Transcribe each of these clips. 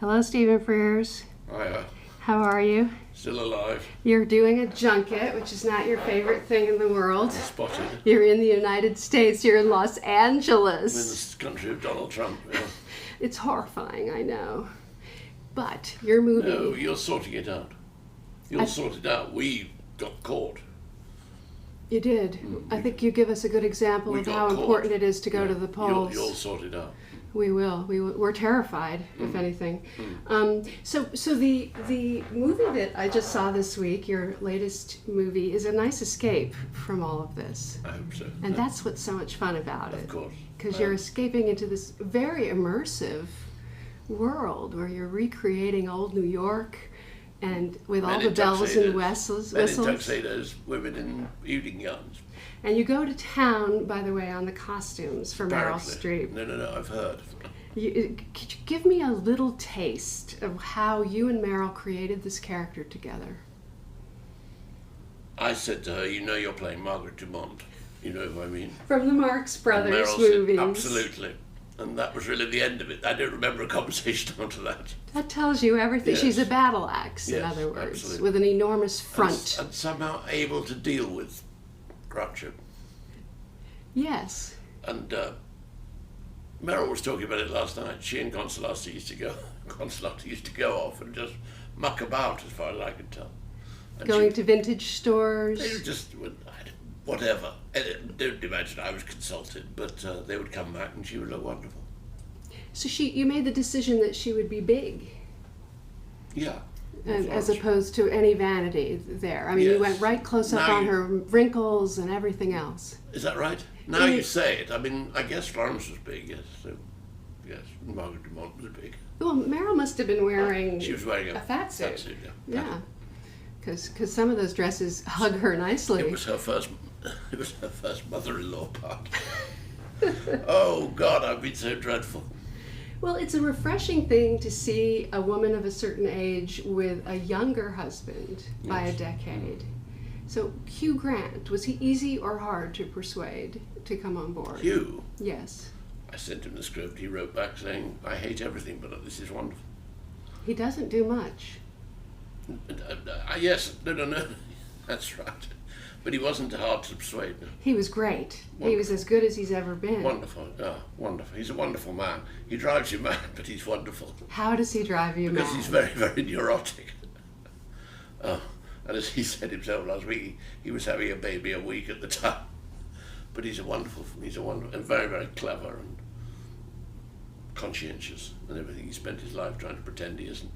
Hello, Stephen Frears. Hiya. How are you? Still alive. You're doing a junket, which is not your favorite thing in the world. Spotted. You're in the United States. You're in Los I'm in Angeles. the country of Donald Trump. Yeah. It's horrifying, I know. But your movie... No, you're sorting it out. You'll sort it out. We got caught. You did. I think you give us a good example We of got how caught. important it is to go to the polls. You'll sort it out. We will. We're terrified, if anything. So the movie that I just saw this week, your latest movie, is a nice escape from all of this. I hope so. And that's what's so much fun about it. Of course. Because you're escaping into this very immersive world where you're recreating old New York and with all Men the in bells and tuxedos. whistles. Men in tuxedos, women in evening gowns. And you go to town, by the way, on the costumes for Meryl Apparently. Streep. No, I've heard. Could you give me a little taste of how you and Meryl created this character together? I said to her, you know you're playing Margaret Dumont. You know what I mean? From the Marx And Brothers Meryl movies. said, absolutely. And that was really the end of it. I don't remember a conversation after that. That tells you everything. Yes. She's a battle axe, in Yes, other words, absolutely. with an enormous front. And somehow able to deal with Groucho. Yes. And Meryl was talking about it last night. She and Consolata used to go off and just muck about, as far as I could tell. And Going to vintage stores. they were just whatever. Don't imagine I was consulted, but they would come back and she would look wonderful. So you made the decision that she would be big, Yeah. as opposed to any vanity there. I mean, you Yes. went right close up Now on you- her wrinkles and everything else. Is that right? Now you say it. I mean, I guess Florence was big, yes. So, yes, Margaret Dumont was big. Well, Meryl must have been wearing She was wearing a fat suit. yeah. Yeah, because some of those dresses hug her nicely. It was her first mother-in-law part. Oh God, I've been so dreadful. Well, it's a refreshing thing to see a woman of a certain age with a younger husband by a Yes. decade. So Hugh Grant, was he easy or hard to persuade to come on board? Hugh, Yes. I sent him the script. He wrote back saying, "I hate everything, but this is wonderful." He doesn't do much. Yes, no, that's right. But he wasn't hard to persuade. No. He was great. He was as good as he's ever been. Wonderful, wonderful. He's a wonderful man. He drives you mad, but he's wonderful. How does he drive you Because mad? he's very, very neurotic. And as he said himself last week, he was having a baby a week at the time. But he's a wonderful, and very, very clever and conscientious and everything. He spent his life trying to pretend he isn't.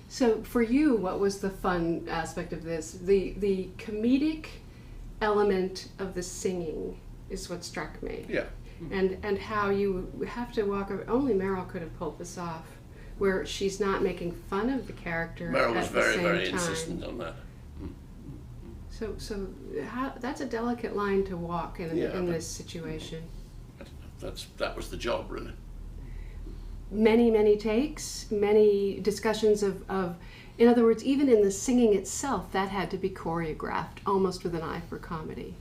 So for you, what was the fun aspect of this? The comedic element of the singing is what struck me. Yeah. And how you have to walk over. Only Meryl could have pulled this off, where she's not making fun of the character Meryl was at the very, same very time. insistent on that. So that's a delicate line to walk in but- this situation. That was the job, really. Many takes, many discussions of, in other words, even in the singing itself, that had to be choreographed, almost with an eye for comedy.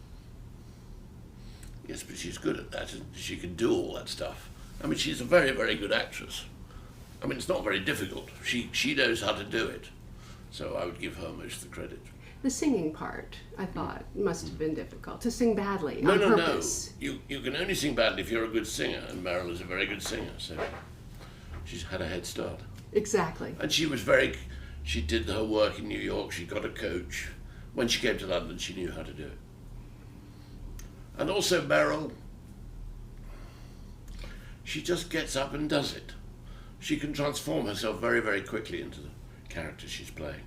Yes, but she's good at that, and she can do all that stuff. I mean, she's a very, very good actress. I mean, it's not very difficult. She knows how to do it. So I would give her most of the credit. The singing part, I thought, must have been difficult, to sing badly No, on no, purpose. no. You can only sing badly if you're a good singer, and Meryl is a very good singer, so she's had a head start. Exactly. And she did her work in New York, she got a coach. When she came to London, she knew how to do it. And also Meryl, she just gets up and does it. She can transform herself very, very quickly into the character she's playing.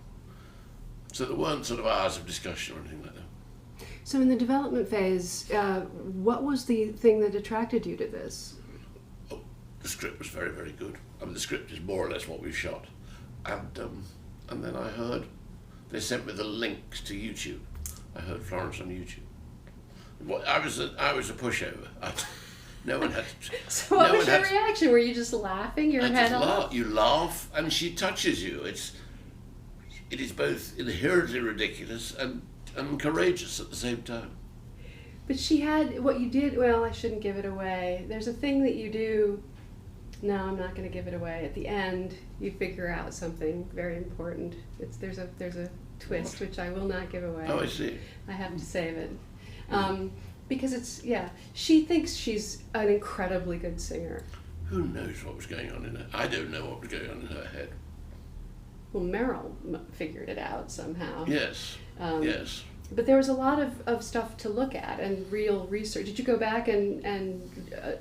So there weren't sort of hours of discussion or anything like that. So in the development phase, what was the thing that attracted you to this? Oh, the script was very, very good. I mean, the script is more or less what we've shot. And then I heard, they sent me the links to YouTube. I heard Florence on YouTube. Well, I was a pushover. No one had. So what was your reaction? Were you just laughing your head off? You laugh, and she touches you. It is both inherently ridiculous and courageous at the same time. But she had what you did. Well, I shouldn't give it away. There's a thing that you do No, I'm not going to give it away. At the end, you figure out something very important. There's a twist which I will not give away. Oh, I see. I have to save it. Because she thinks she's an incredibly good singer. Who knows what was going on in her? I don't know what was going on in her head. Well, Meryl figured it out somehow. Yes. Yes. But there was a lot of stuff to look at and real research. Did you go back and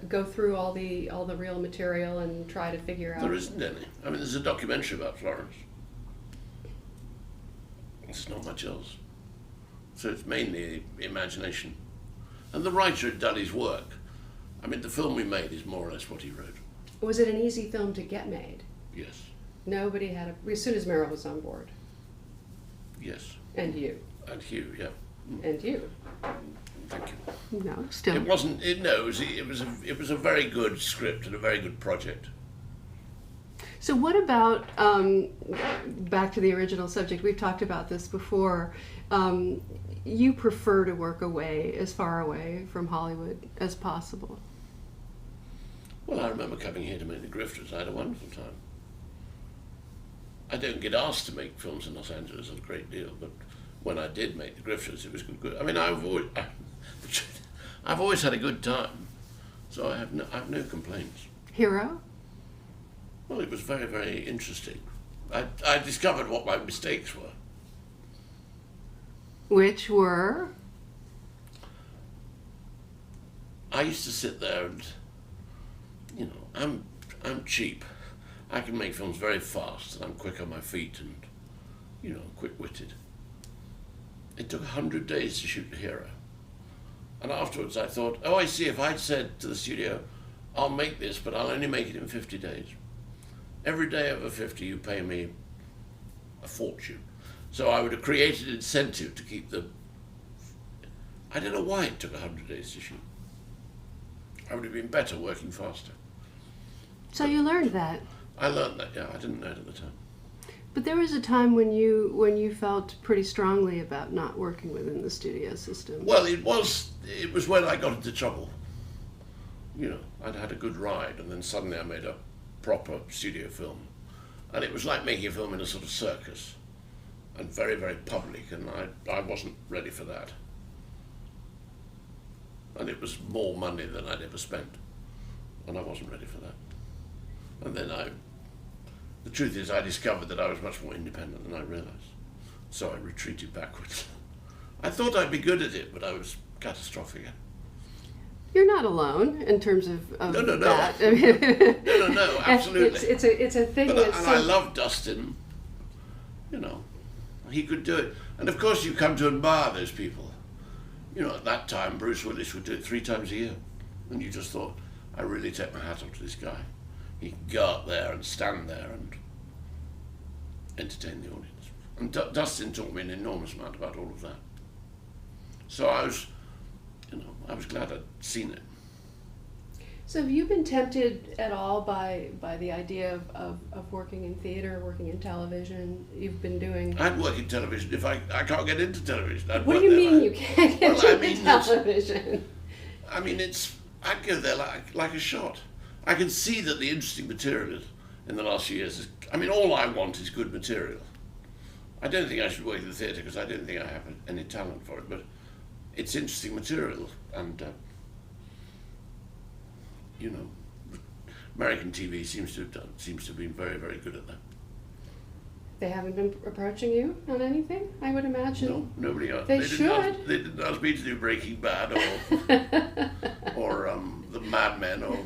go through all the real material and try to figure out? There isn't any. I mean, there's a documentary about Florence. There's not much else. So it's mainly imagination. And the writer had done his work. I mean, the film we made is more or less what he wrote. Was it an easy film to get made? Yes. Nobody had as soon as Meryl was on board. Yes. And you. And Hugh, yeah. And you. Thank you. No, still. It wasn't. It was a very good script and a very good project. So what about back to the original subject? We've talked about this before. You prefer to work as far away from Hollywood as possible. Well, I remember coming here to make The Grifters. I had a wonderful time. I don't get asked to make films in Los Angeles a great deal, but when I did make The Grifters, it was good. I mean, I've always had a good time, so I have no complaints. Hero? Well, it was very, very interesting. I discovered what my mistakes were. Which were? I used to sit there and, I'm cheap. I can make films very fast, and I'm quick on my feet and, quick-witted. It took 100 days to shoot The Hero. And afterwards I thought, oh, I see, if I'd said to the studio, I'll make this, but I'll only make it in 50 days. Every day over 50, you pay me a fortune. So I would have created incentive to keep the... I don't know why it took 100 days to shoot. I would have been better working faster. So you learned that? I learned that, yeah. I didn't know it at the time. But there was a time when you felt pretty strongly about not working within the studio system. Well, it was when I got into trouble. I'd had a good ride, and then suddenly I made a proper studio film. And it was like making a film in a sort of circus, and very, very public, and I wasn't ready for that. And it was more money than I'd ever spent, and I wasn't ready for that. And then the truth is, I discovered that I was much more independent than I realized. So I retreated backwards. I thought I'd be good at it, but I was catastrophic. You're not alone in terms of No. that. No, absolutely. It's a thing that's... I love Dustin. He could do it. And of course you come to admire those people. At that time, Bruce Willis would do it 3 times a year. And you just thought, I really take my hat off to this guy. He can go up there and stand there and entertain the audience. And Dustin taught me an enormous amount about all of that. So I was glad I'd seen it. So have you been tempted at all by the idea of working in theater, working in television? You've been doing... I'd work in television if I can't get into television. What do you mean you can't get into television? I'd go there like a shot. I can see that the interesting material in the last few years is... all I want is good material. I don't think I should work in the theatre because I don't think I have any talent for it, but it's interesting material, and American TV seems to have been very, very good at that. They haven't been approaching you on anything, I would imagine. No, nobody else. They should. They didn't ask me to do Breaking Bad or The Mad Men or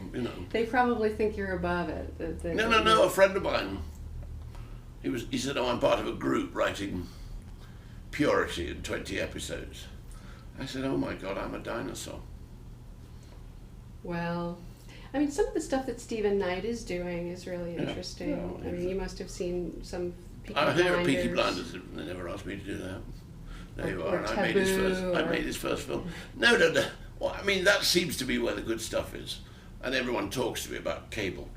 They probably think you're above it. No. A friend of mine. He said, "Oh, I'm part of a group writing Purity in 20 episodes." I said, "Oh my God, I'm a dinosaur." Well, some of the stuff that Stephen Knight is doing is really interesting. Yeah, you must have seen some Peaky I Blinders. hear Peaky Blinders. They never asked me to do that. There you are. And I made his first film. No. Well, that seems to be where the good stuff is, and everyone talks to me about cable.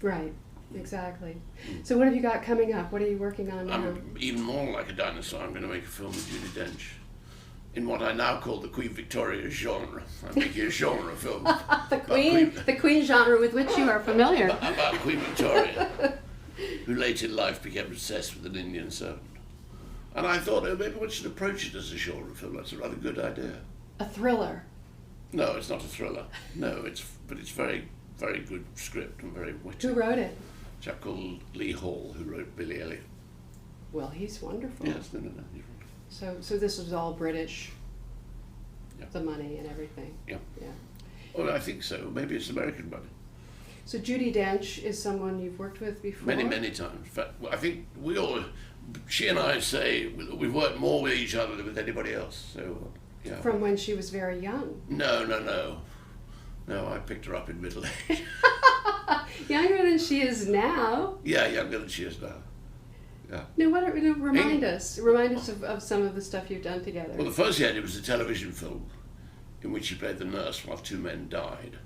Right. Exactly. So what have you got coming up? What are you working on now? I'm even more like a dinosaur. I'm going to make a film with Judi Dench. in what I now call the Queen Victoria genre. I'm making a genre film the Queen genre with which you are familiar. about Queen Victoria, who late in life became obsessed with an Indian servant. And I thought, oh, maybe one should approach it as a genre film. That's a rather good idea. A thriller. No, it's not a thriller. No, but it's very, very good script and very witty. Who wrote it? A chap called Lee Hall, who wrote Billy Elliot. Well, he's wonderful. Yes, no, he's wonderful. So this was all British. Yeah. The money and everything. Yeah. Yeah. Well, I think so. Maybe it's American money. So Judi Dench is someone you've worked with before? Many, many times. In fact, I think she and I say we've worked more with each other than with anybody else. So, yeah. From when she was very young? No. No, I picked her up in middle age. Younger than she is now. Yeah, younger than she is now. Yeah. Now, remind us of some of the stuff you've done together. Well, the first he did was a television film in which he played the nurse while two men died.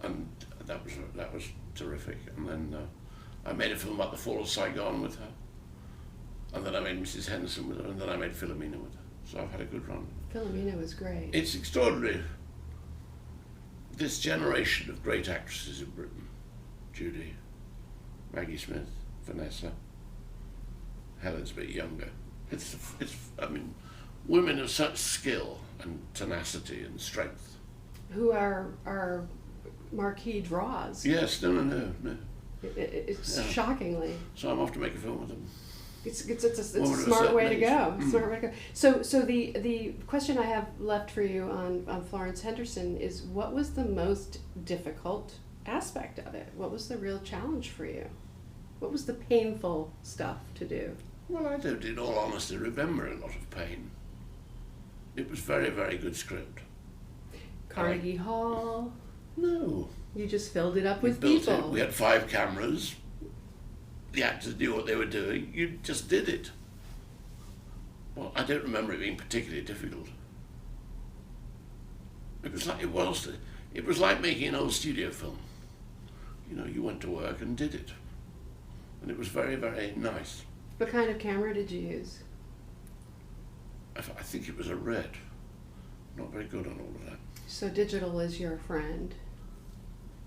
And that was terrific. And then I made a film about the fall of Saigon with her. And then I made Mrs. Henderson with her. And then I made Philomena with her. So I've had a good run. Philomena was great. It's extraordinary. This generation of great actresses in Britain, Judy, Maggie Smith, Vanessa, Helen's a bit younger. I mean, women of such skill and tenacity and strength. Who are marquee draws. Yes, no. It's shockingly. So I'm off to make a film with them. It's a smart way to go. Smart way to go. So the question I have left for you on Florence Henderson is, what was the most difficult aspect of it? What was the real challenge for you? What was the painful stuff to do? Well, I don't, in all honesty, remember a lot of pain. It was very, very good script. Carnegie Hall? No. You just filled it up with built people. It. We had 5 cameras. The actors knew what they were doing. You just did it. Well, I don't remember it being particularly difficult. It was like making an old studio film. You know, you went to work and did it. And it was very, very nice. What kind of camera did you use? I think it was a Red. Not very good on all of that. So digital is your friend.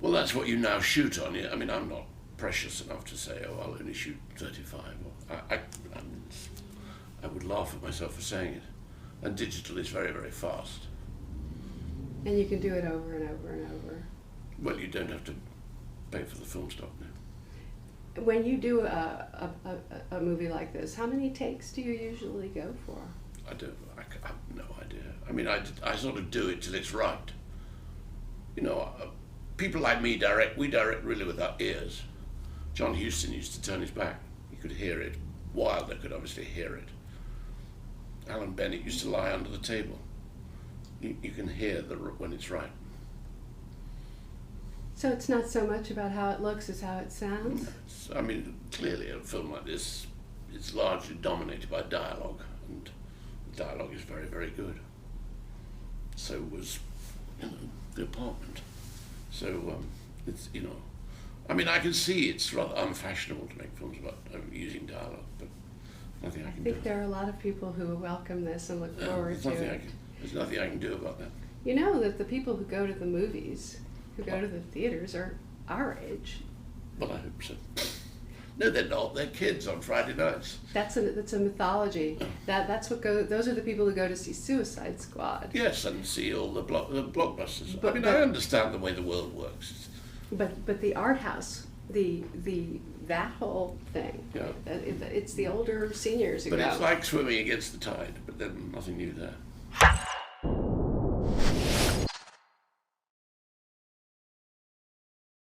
Well, that's what you now shoot on. I mean, I'm not precious enough to say, oh, I'll only shoot 35. I would laugh at myself for saying it. And digital is very, very fast. And you can do it over and over and over. Well, you don't have to pay for the film stock now. When you do a movie like this, how many takes do you usually go for? I have no idea. I mean, I sort of do it till it's right. You know, people like me we direct really with our ears. John Huston used to turn his back. You could hear it. Wilder could obviously hear it. Alan Bennett used to lie under the table. You can hear when it's right. So it's not so much about how it looks as how it sounds? I mean, clearly a film like this is largely dominated by dialogue, and the dialogue is very, very good. So was, The Apartment. So it's, I mean, I can see it's rather unfashionable to make films about using dialogue, but nothing I can do. I think there are a lot of people who welcome this and look forward to it. There's nothing I can do about that. You know that the people who go to the movies, who go to the theaters, are our age. Well, I hope so. No, they're not. They're kids on Friday nights. That's a mythology. Those are the people who go to see Suicide Squad. Yes, and see all the blockbusters. I understand the way the world works. But the art house, that whole thing. Yeah. It's the older seniors who go. But it's like swimming against the tide. But then nothing new there.